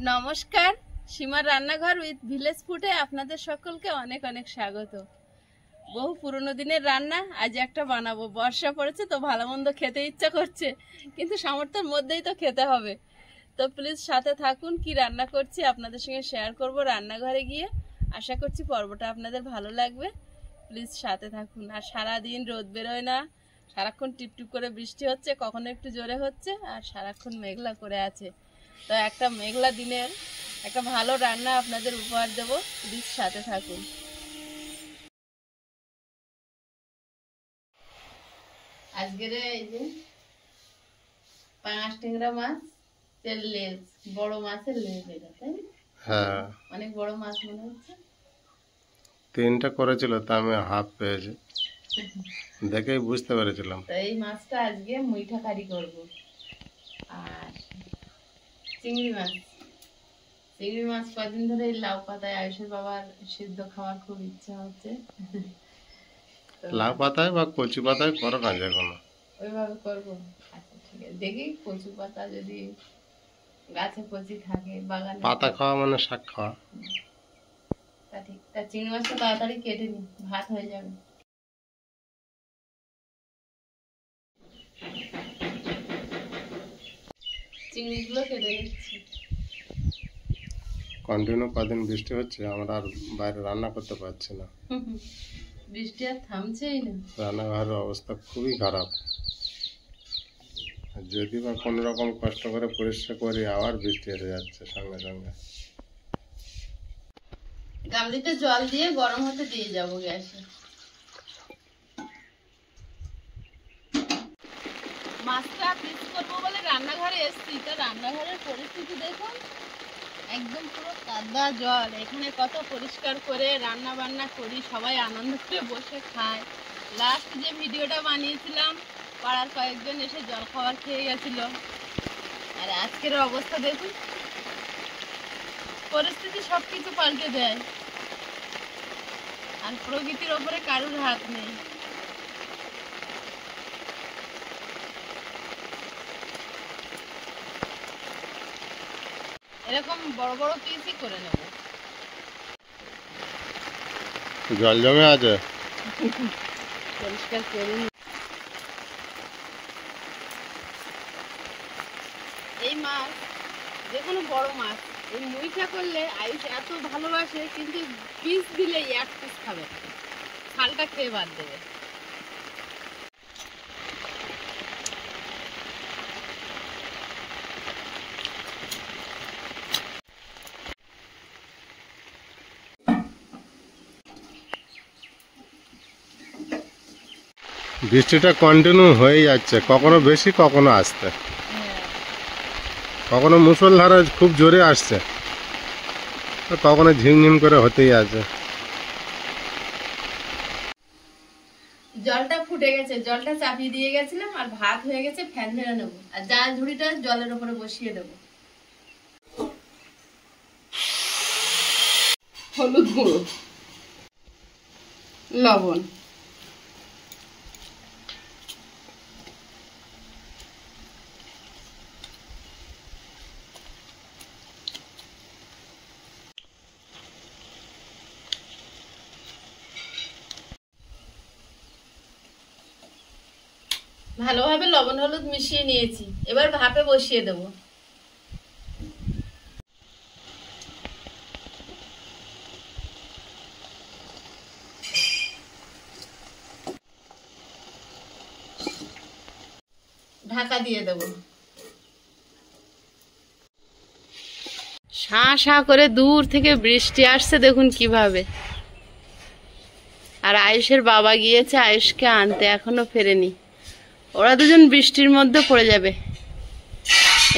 নমস্কার, সীমার রান্নাঘর উইথ ভিলেজ ফুডে আপনাদের সকলকে অনেক অনেক স্বাগত। বহু পুরনো দিনের রান্না আজ একটা বানাবো। বর্ষা পড়েছে তো ভালো মন্দ খেতে ইচ্ছা করছে, কিন্তু সামর্থ্যের মধ্যেই তো খেতে হবে। তো প্লিজ সাথে থাকুন, কি রান্না করছি আপনাদের সঙ্গে শেয়ার করব রান্নাঘরে গিয়ে। আশা করছি পর্বটা আপনাদের ভালো লাগবে। প্লিজ সাথে থাকুন। আর সারাদিন রোদ বেরোয় না, সারাক্ষণ টিপটিপ করে বৃষ্টি হচ্ছে, কখনো একটু জোরে হচ্ছে, আর সারাক্ষণ মেঘলা করে আছে। তো একটা মেঘলা দিনের একটা ভালো রান্না আপনাদের উপহার দেবো, প্লিজ সাথে থাকুন। আজকের এই যে পাঙাশ ট্যাংরা মাছ, তেল লেজ, বড় মাছের লেজ, এটা তাই? হ্যাঁ, অনেক বড় মাছ মনে হচ্ছে। তিনটা করেছিল, তা আমি হাফ পেয়েছি, দেখেই বুঝতে পেরেছিলাম। তো এই মাছটা আজকে মুইঠা কারি করব। আর চিংড়ি মাছ কদিন ধরে লাউ পাতায় আয়ুষের বাবার সিদ্ধ খাওয়ার খুব ইচ্ছা হচ্ছে। লাউ পাতায় বা কচু পাতায় করো না, যে কোনো ওইভাবে করবো। আচ্ছা ঠিক আছে, দেখি কচু পাতা যদি গাছে কচি থাকে, বাগানে। পাতা খাওয়া মানে শাক খাওয়া। তা ঠিক। তা চিংড়ি মাছটা তাড়াতাড়ি কেটে নি, ভাত হয়ে যাবে। চিংড়িগুলো কেটে নিচ্ছি। কন্টিনিউ কদিন বৃষ্টি হচ্ছে, আমরা আর বাইরে রান্না করতে পারছি না। বৃষ্টি আর থামছেই না। রান্নাঘরের অবস্থা খুবই খারাপ। যদি বা কোনো রকম কষ্ট করে পরিষ্কার করি, আবার বৃষ্টি এসে যাচ্ছে সঙ্গে সঙ্গে। গামলিতে জল দিয়ে গরম হতে দিয়ে যাবো গ্যাসে। মাছটা পিস করবো বলে রান্নাঘরে এসছি, তো রান্নাঘরের পরিস্থিতি দেখুন, একদম পুরো কাদা জল। এখানে কত পরিষ্কার করে রান্না বান্না করি, সবাই আনন্দ করে বসে খায়। লাস্ট যে ভিডিওটা বানিয়েছিলাম, পাড়ার কয়েকজন এসে জল খাবার খেয়ে গেছিল। আর আজকের অবস্থা দেখুন, পরিস্থিতি সবকিছু পাল্টে দেয়, আর প্রকৃতির ওপরে কারুর হাত নেই। এরকম বড় বড় পিসই করে নেব। জল জমে আছে, পরিষ্কার করে নি। এই মাছ, যে কোনো বড় মাছ, এই মুইঠা করলে আয়ুষ এত ভালোবাসে, কিন্তু পিস দিলে এক পিস খাবে, ছালটা খেয়ে বাদ দেবে। বৃষ্টিটা কন্টিনিউ হয়ে যাচ্ছে, কখনো বেশি কখনো আসছে, কখনো মুষলধারে খুব জোরে আসছে, কখনো ঝিমঝিম করে হতেই আছে। জলটা ফুটে গেছে, জলটা চাপিয়ে দিয়ে গেছিলাম, আর ভাত হয়ে গেছে, ফ্যান ঝেড়ে নেবো। আর জাল ঝুড়িটা জলের উপরে বসিয়ে দেবো। হলুদ গুঁড়ো, লবণ, ভালোভাবে লবণ হলুদ মিশিয়ে নিয়েছি। এবার ভাপে বসিয়ে দেবো। ঢাকা দিয়ে দেবো। শাঁ শাঁ করে দূর থেকে বৃষ্টি আসছে, দেখুন কিভাবে। আর আয়ুষের বাবা গিয়েছে আয়ুষকে আনতে, এখনো ফেরেনি। ওরা দুজন বৃষ্টির মধ্যে পড়ে যাবে।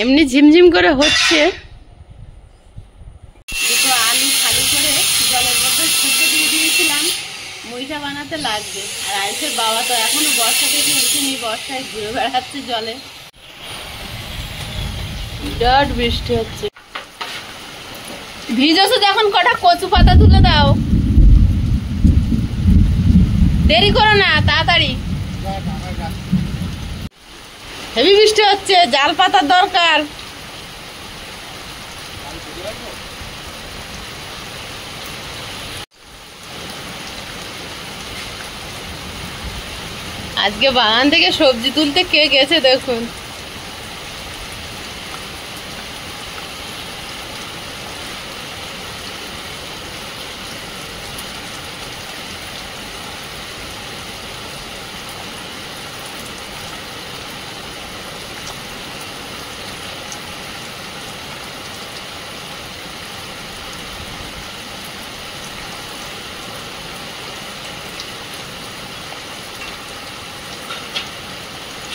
এমনি ঝিমঝিম করে হচ্ছে। দুটো আলু খালি করে জলের মধ্যে সিদ্ধ দিয়ে দিয়েছিলাম, মুইঠা বানাতে লাগবে। আর আয়ুষের বাবা তো এখনো বর্ষা থেকে উঠেনি, বর্ষায় ঘুরে বেড়াচ্ছে জলে। বিরাট বৃষ্টি হচ্ছে। ভিজেছো যখন কটা কচু পাতা তুলে দাও, দেরি করো না, তাড়াতাড়ি। হেভি বৃষ্টি হচ্ছে, জাল পাতার দরকার। আজকে বাগান থেকে সবজি তুলতে কে গেছে দেখুন।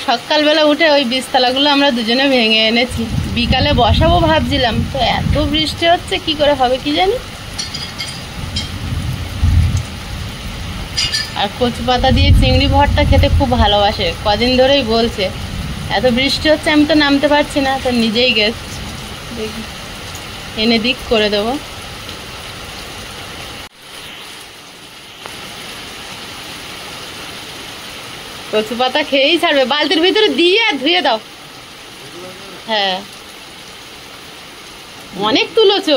সকালবেলা উঠে ওই বীজতলাগুলো আমরা দুজনে ভেঙে এনেছি, বিকালে বসাবো ভাবছিলাম, তো এত বৃষ্টি হচ্ছে কি করে হবে কি জানি। আর কচু পাতা দিয়ে চিংড়ি ভর্তা খেতে খুব ভালোবাসে, কদিন ধরেই বলছে। এত বৃষ্টি হচ্ছে আমি তো নামতে পারছি না, তো নিজেই গেছি, দেখি এনে দিক করে দেবো। কচু পাতা খেয়েই ছাড়বে, বালতির ভিতরে দিয়ে আর ধুয়ে দাও। হ্যাঁ অনেক তুলেছো।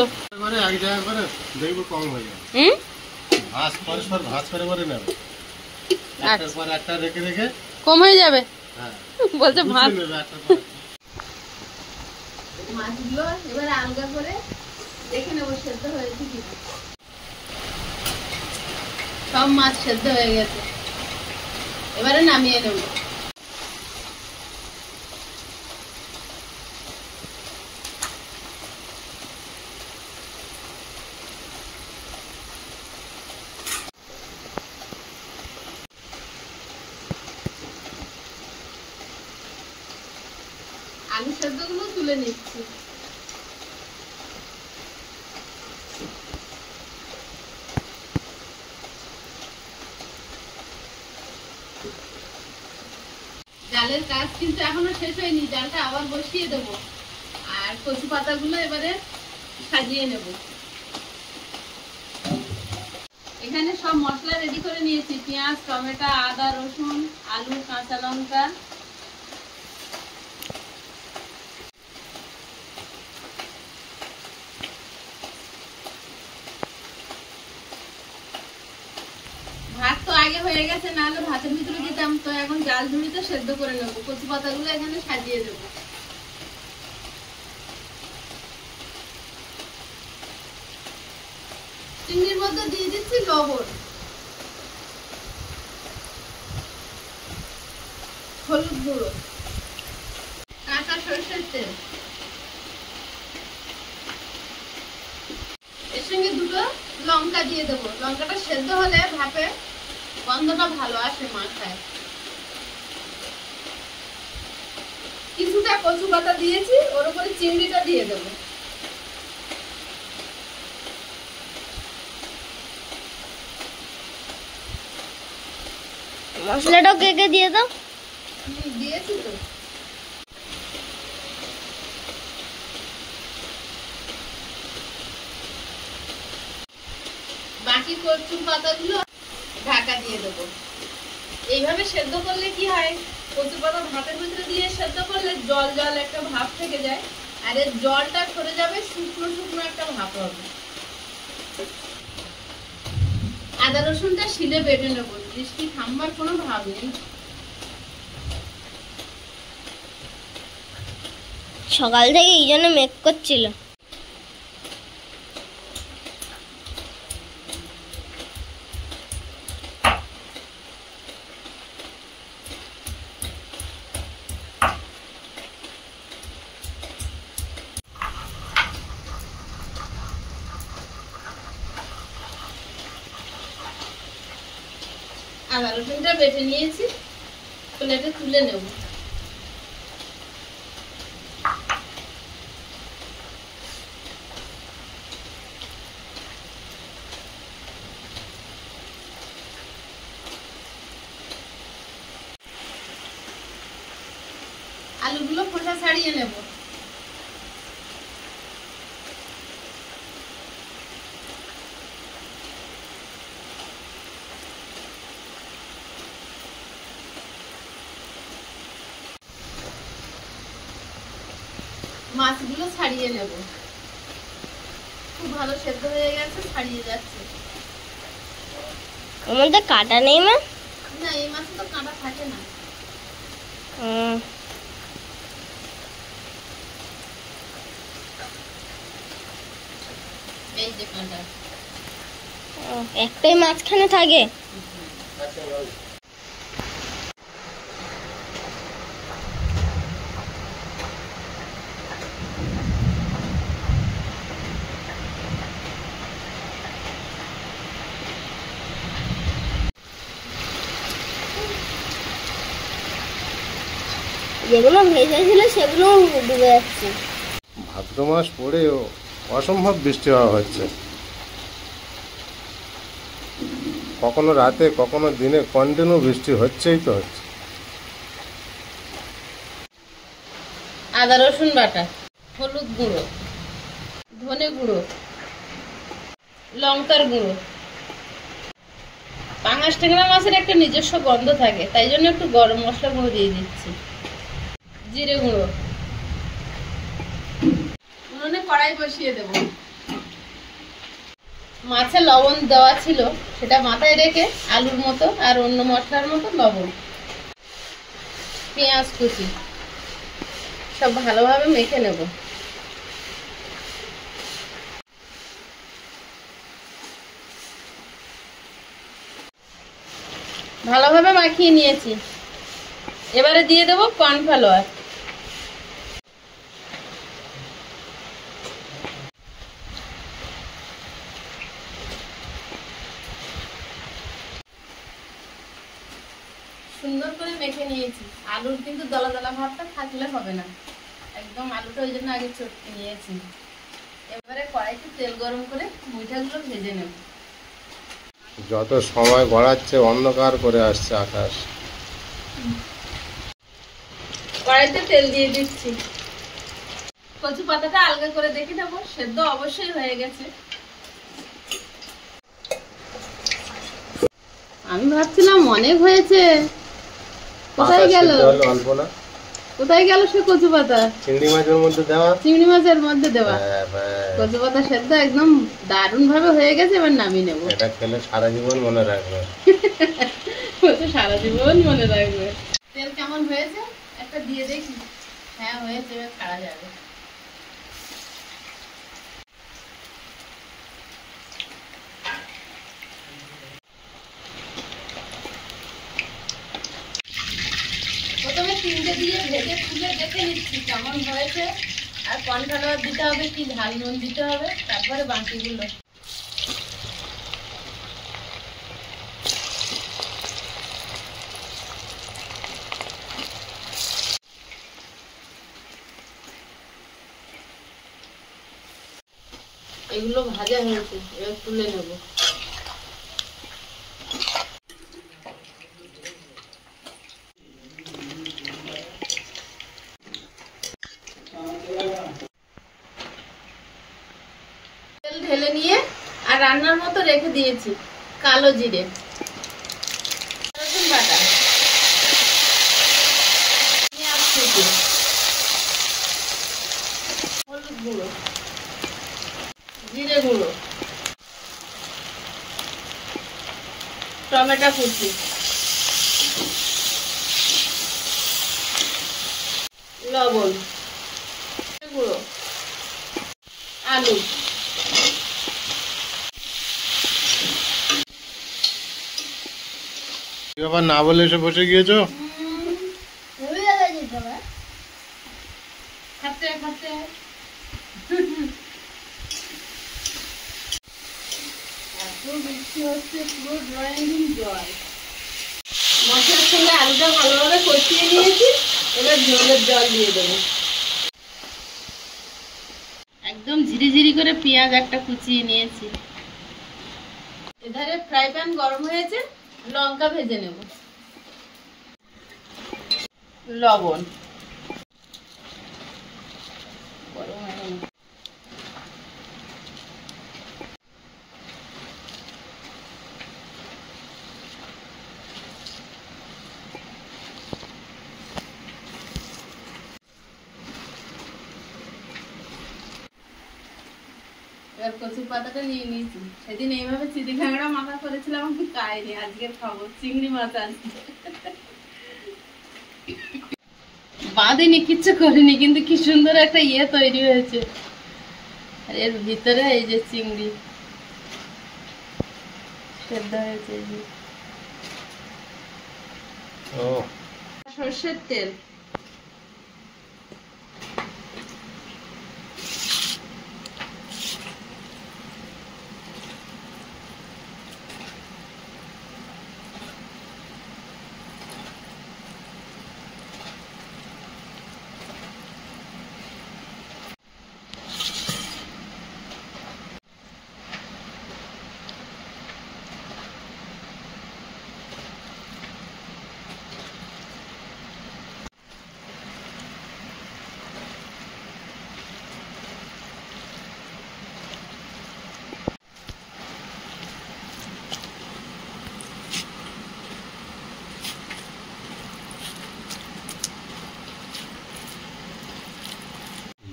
কম হয়ে যাবে বলছে ভাত। মাছগুলো এবার আলগা করে দেখে নেবো সেদ্ধ হয়েছে কি। সব মাছ সেদ্ধ হয়ে গেছে, এবারে নামিয়ে নেব। আলু সেদ্ধগুলো তুলে নিচ্ছি। জালের কাজ কিন্তু এখনো শেষ হয়নি, জালটা আবার বসিয়ে দেব। আর কচু পাতাগুলো এবারে সাজিয়ে নেব। এখানে সব মশলা রেডি করে নিয়েছি, পেঁয়াজ, টমেটো, আদা, রসুন, আলু, কাঁচা লঙ্কা। ভাত তো আগে হয়ে গেছে, নাহলে ভাতের ভিতরে দিতাম। তো এখন জাল ঝুড়িতে সেদ্ধ করে নেব। কচু পাতাগুলো এখানে সাজিয়ে দেবো। চিংড়ির মধ্যে দিয়ে দিচ্ছি লবণ, হলুদ গুঁড়ো, কাঁচা সরষের তেল, এর সঙ্গে দুটো লঙ্কা দিয়ে দেবো। লঙ্কাটা সেদ্ধ হলে ভাপে গন্ধটা ভালো আসে মাথায়। কিছুটা কচু পাতা দিয়েছি, ওর উপরে চিংড়িটা দিয়ে দেবো। মশলাটাও কেকে দিয়ে দাও। দিয়েছি তো। বাকি কচু পাতাগুলো ঢাকা দিয়ে দেবো। এইভাবে সেদ্ধ করলে কি হয়, কচু পাতা ভাতের ভিতরে দিয়ে সেদ্ধ করলে জল জল একটা ভাব থেকে যায়, আর এর জলটা সরে যাবে, শুকনো শুকনো একটা ভাব হবে। আদা রসুনটা শিলে বেটে নেবো, বৃষ্টি থামবার কোনো ভাব নেই। সকাল থেকে এই জন্য মেঘ করছিল। আদা রসুনটা বেটে নিয়েছি, প্লেটে তুলে নেব। আলুগুলো খোসা ছাড়িয়ে নেব। মাছগুলো ছাড়িয়ে নেব। খুব ভালো সেদ্ধ হয়ে গেছে, ছাড়িয়ে যাচ্ছে। ওর মধ্যে কাটা নেই মা? না, এই মাছে তো কাঁটা থাকে না। এই যে কাঁটা। একটাই মাঝখানে থাকে। যেগুলো ভেজেছিল সেগুলো ডুবে যাচ্ছে। ভাদ্র মাস পড়েও অসম্ভব বৃষ্টি হওয়া হচ্ছে, কখনো রাতে কখনো দিনে কন্টিনিউ বৃষ্টি হচ্ছেই তো হচ্ছে। আদা রসুন বাটা, হলুদ গুঁড়ো, ধনে গুঁড়ো, লঙ্কার গুঁড়ো। পাঙাশ ট্যাংরা মাছের একটা নিজস্ব গন্ধ থাকে, তাই জন্য একটু গরম মশলা গুঁড়ো দিয়ে দিচ্ছি। জিরে গুঁড়ো। উনুনে কড়াই বসিয়ে দেব। মাছে লবণ দেওয়া ছিল, সেটা মাথায় রেখে আলুর মতো আর অন্য মশলার মতো লবণ, পেঁয়াজ কুচি সব ভালোভাবে মেখে নেব। ভালোভাবে মাখিয়ে নিয়েছি। এবারে দিয়ে দেবো কর্নফ্লাওয়ার। সুন্দর করে মেখে নিয়েছি। আলুর কিন্তু দলা দলা ভাবটা থাকলে হবে না, একদম আলুটা ওই জন্য আগে চটকে নিয়েছি। এবারে কড়াইতে তেল গরম করে মুইঠাগুলো ভেজে নেব। যত সময় গড়াচ্ছে অন্ধকার করে আসছে আকাশ। কড়াইতে তেল দিয়ে দিচ্ছি। কচু পাতাটা আলগা করে দেখে নেবো, সেদ্ধ অবশ্যই হয়ে গেছে। আমি ভাবছিলাম অনেক হয়েছে, কোথায় গেল? অল্প না, কোথায় গেল সে কচু পাতা? চিংড়ি মাছের মধ্যে দেওয়া, চিংড়ি মাছের মধ্যে দেওয়া। কচু পাতা সেদ্ধ একদম দারুণ ভাবে হয়ে গেছে। এবার নামিয়ে নেবো। এটা খেলে সারা জীবন মনে রাখবে। সারা জীবন মনে রাখবে। তেল কেমন হয়েছে একটা দিয়ে দেখি। হ্যাঁ হয়েছে, এবার ছাড়া যাবে। প্রথমে তিনটে দিয়ে ভেজে তুলে দেখে নিচ্ছি কেমন হয়েছে, আর কর্নফ্লাওয়ার দিতে হবে কি ঝাল নুন দিতে হবে, তারপরে বাকিগুলো। এগুলো ভাজা হয়েছে, এবার তুলে নেব। তেল ঢেলে নিয়ে আর রান্নার মতো রেখে দিয়েছি কালো জিরে, রসুন বাটা, পেঁয়াজ কুচি, হলুদ গুঁড়ো, জিরে গুঁড়ো, টমেটো কুচি, লবণ, গুঁড়ো, আলু। আবার না বলে এসে বসে গিয়েছো। খাতে খাতে এত বৃষ্টি হচ্ছে, পুরো ড্রয়িং জল। মশলার সঙ্গে আলুটা ভালোভাবে কষিয়ে নিয়েছি, এবার ঝোলের জল দিয়ে দেবো। একদম ঝিরিঝিরি করে পেঁয়াজ একটা কুচিয়ে নিয়েছি। এধারে ফ্রাই প্যান গরম হয়েছে, লঙ্কা ভেজে নেব। লবণ, গরম হয়ে গেল। এবার কচুর পাতাটা নিয়ে নিয়েছি। সেদিন এইভাবে চিড়ি ঘাগড়া মাখা করেছিলাম, আমি খাইনি, আজকে খাবো। চিংড়ি মাছ আনছি। বাঁধিনি, কিচ্ছু করিনি, কিন্তু কি সুন্দর একটা ইয়ে তৈরি হয়েছে। আর এর ভিতরে এই যে চিংড়ি সেদ্ধ হয়েছে, এই যে ও সর্ষের তেল।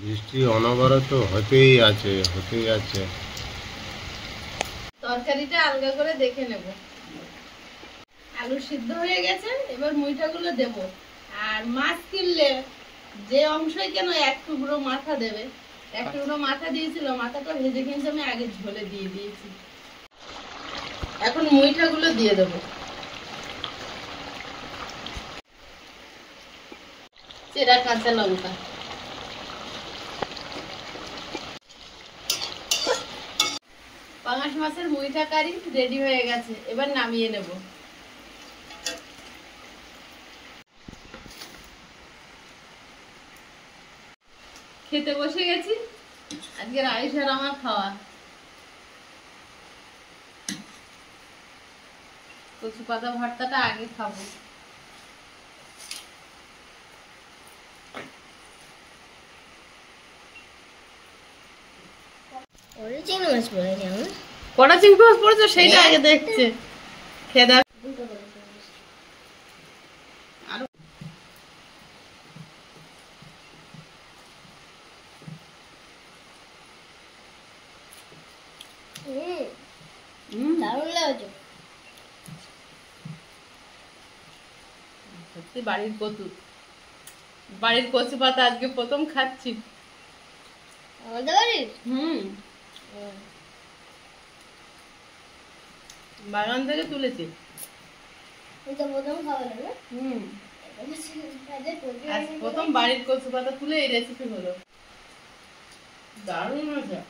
বৃষ্টি অনবরত হতেই আছে, হতেই আছে। তরকারিটা আলগা করে দেখে নেব। আলু সিদ্ধ হয়ে গেছে, এবার মুইঠাগুলো দেব। আর মাছ কিনলে যে অংশই কেন এক টুকরো মাথা দেবে। এক টুকরো মাথা দিয়েছিল, মাথাটা ভেজে কিন্তু আমি আগে ঝোলে দিয়ে দিয়েছি। এখন মুইঠাগুলো দিয়ে দেব। চেরা কাঁচা লঙ্কা, পাঙাশ মাছের মুইঠা কারি রেডি হয়ে গেছে, এবার নামিয়ে নেব। খেতে বসে গেছি, আজকের আয়েশার আমার খাওয়া। কচু পাতা ভর্তাটা আগে খাবো। ওরে চিংড়ি মাছ পড়েছে আমার। কটা চিংড়ি মাছ পড়েছে সেইটা আগে দেখছে। খেয়ে দেখ। আরো দারুণ লাগছে। সত্যি বাড়ির কচু, বাড়ির কচু পাতা আজকে প্রথম খাচ্ছি। আমাদের বাড়ির বাগান থেকে তুলেছি। এটা প্রথম খাওয়া না? আজ প্রথম বাড়ির কচু পাতা তুলে এই রেসিপি হলো। দারুণ মজা।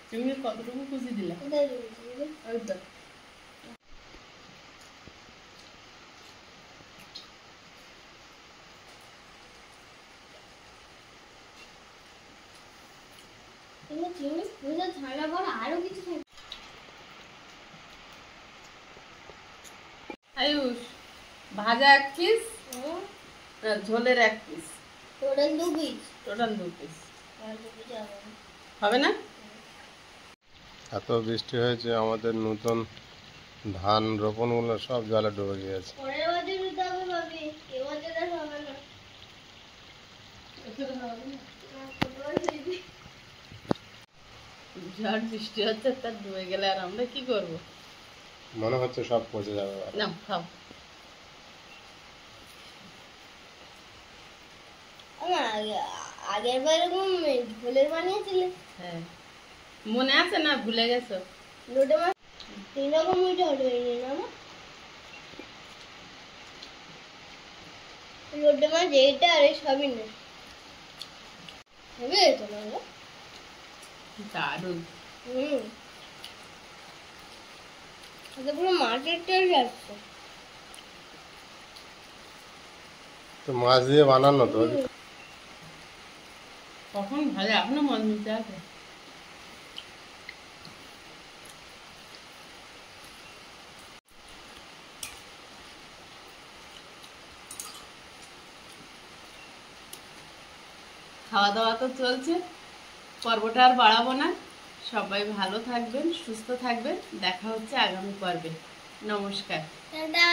তুমি কতটুকু খুশি দিলা? ওই তো। আরো কিছু আয়ুষ, ভাজা 1 পিস, ঝোলের 1 piece, total 2 piece. Total 2 piece আর 2 পিস হবে না? এত বৃষ্টি হয়েছে, আমাদের নতুন ধান রোপণগুলো সব জলে ডুবে গিয়েছে। পরের বছর দিতে হবে ভাবি, এবছর আর হবে না। ঝড় বৃষ্টি হচ্ছে, তার ডুবে গেলে আর আমরা কি করবো? মনে হচ্ছে সব পচে যাবে। না খাও। আমার আগের বার এরকম ঝোলের বানিয়েছিলে। হ্যাঁ, মনে আছে না? ভুলে গেছো? লোটে মাছ 3 রকম মিঠা হয়ে না আমার। লোটে মাছ এইটা আর এই সবই না হবে তো না? দারুণ। এটা পুরো মাছের তেল যাচ্ছে। তো মাছ দিয়ে বানানো তো। কখন ভাজা এখনো মন দিতে আছে। খাওয়া দাওয়া তো চলছে, পর্বটা আর বাড়াবো না। সবাই ভালো থাকবেন, সুস্থ থাকবেন। দেখা হচ্ছে আগামী পর্বে। নমস্কার। টাটা।